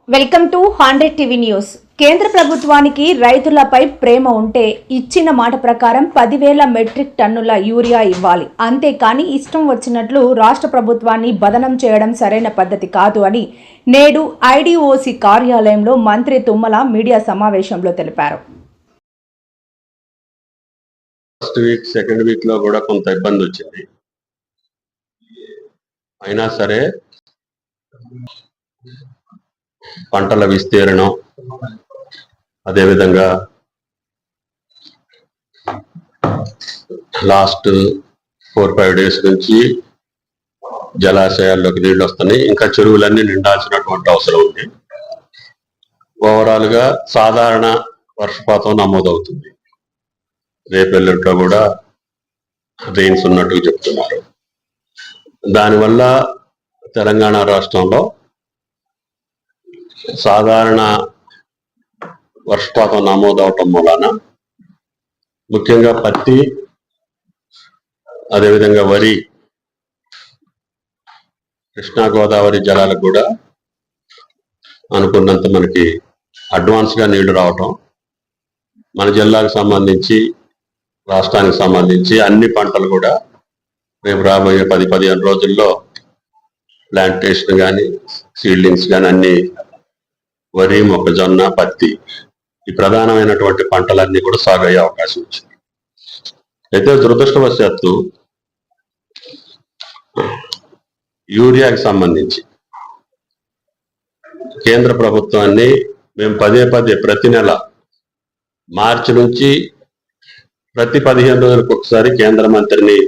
Welcome to 100 TV news. కేంద్ర ప్రభుత్వానికి రైతులపై ప్రేమ ఉంటే ఇచ్చిన మాట ప్రకారం 10,000 మెట్రిక్ టన్నుల యూరియా ఇవ్వాలి. అంతేకాని ఇష్టం వచ్చినట్లు రాష్ట్ర ప్రభుత్వాన్ని బదనం చేయడం సరైన పద్ధతి కాదు అని నేడు ఐడిఓసి కార్యాలయంలో మంత్రి తుమ్మల మీడియా సమావేశంలో తెలిపారు. ఫస్ట్ వీక్ సెకండ్ వీక్ లో కూడా కొంత ఇబ్బంది వచ్చింది. అయినా సరే పంటల విస్తీర్ణం, అదేవిధంగా లాస్ట్ 4-5 డేస్ నుంచి జలాశయాల్లోకి నీళ్లు వస్తున్నాయి. ఇంకా చెరువులన్నీ నిండాల్సినటువంటి అవసరం ఉంది. ఓవరాల్ గా సాధారణ వర్షపాతం నమోదవుతుంది. రేపెల్లుంట్లో కూడా రెయిన్స్ ఉన్నట్టు చెప్తున్నారు. దానివల్ల తెలంగాణ రాష్ట్రంలో సాధారణ వర్షపాతం నమోదవటం మూలాన ముఖ్యంగా పత్తి, అదేవిధంగా వరి, కృష్ణా గోదావరి జలాలకు కూడా అనుకున్నంత మనకి అడ్వాన్స్ గా నీళ్లు రావటం, మన జిల్లాకు సంబంధించి రాష్ట్రానికి సంబంధించి అన్ని పంటలు కూడా రేపు రాబోయే 10-15 రోజుల్లో ప్లాంటేషన్ కానీ సీడ్లింగ్స్ కానీ అన్ని వరి, మొక్కజొన్న, పత్తి ఈ ప్రధానమైనటువంటి పంటలన్నీ కూడా సాగు అయ్యే అవకాశం వచ్చింది. అయితే దురదృష్టవశాత్తు యూరియాకి సంబంధించి కేంద్ర ప్రభుత్వాన్ని మేము పదే ప్రతి నెల మార్చి నుంచి ప్రతి 15 రోజులకు ఒకసారి కేంద్ర మంత్రిని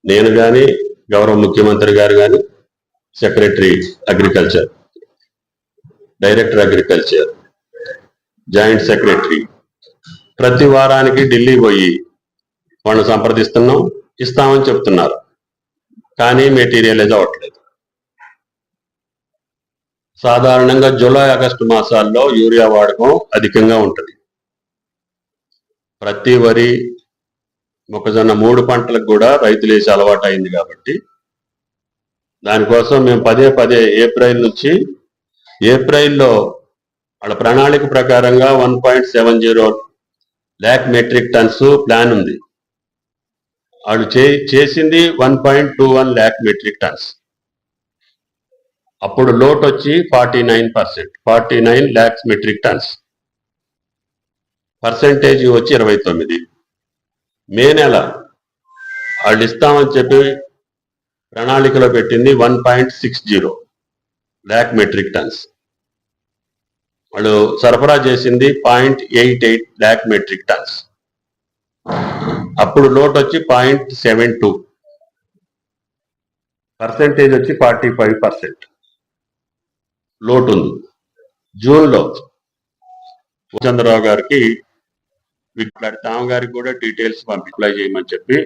నేను కానీ, గౌరవ ముఖ్యమంత్రి గారు కానీ, secretary agriculture, director agriculture, joint secretary ప్రతి వారానికి ఢిల్లీ పోయి వాళ్ళని సంప్రదిస్తున్నాం, ఇస్తామని చెప్తున్నారు. కానీ మెటీరియలైజ్ అవ్వట్లేదు. సాధారణంగా జూలై, ఆగస్టు మాసాల్లో యూరియా వాడకం అధికంగా ఉంటుంది. ప్రతి వరి, మొక్కజొన్న 3 పంటలకు కూడా రైతులు వేసే అలవాటు అయింది కాబట్టి దానికోసం మేము పదే ఏప్రిల్లో వాళ్ళ ప్రణాళిక ప్రకారంగా 1.70 lakh మెట్రిక్ టన్స్ ప్లాన్ ఉంది. వాళ్ళు చేసింది 1.21 lakh మెట్రిక్ టన్స్. అప్పుడు లోట్ వచ్చి 49 lakhs మెట్రిక్ టన్స్, పర్సెంటేజ్ వచ్చి 29. మే నెల వాళ్ళు ఇస్తామని చెప్పి ప్రణాళికలో పెట్టింది 1.60 lakh మెట్రిక్ టన్స్. వాళ్ళు సరఫరా చేసింది 0.88 lakh మెట్రిక్ టన్స్. అప్పుడు లోట్ వచ్చి 0.72, పర్సెంటేజ్ వచ్చి 45% లోట్ ఉంది. జూన్లో చంద్రరావు గారికి తామ గారికి కూడా డీటెయిల్స్ అప్లై చేయమని చెప్పి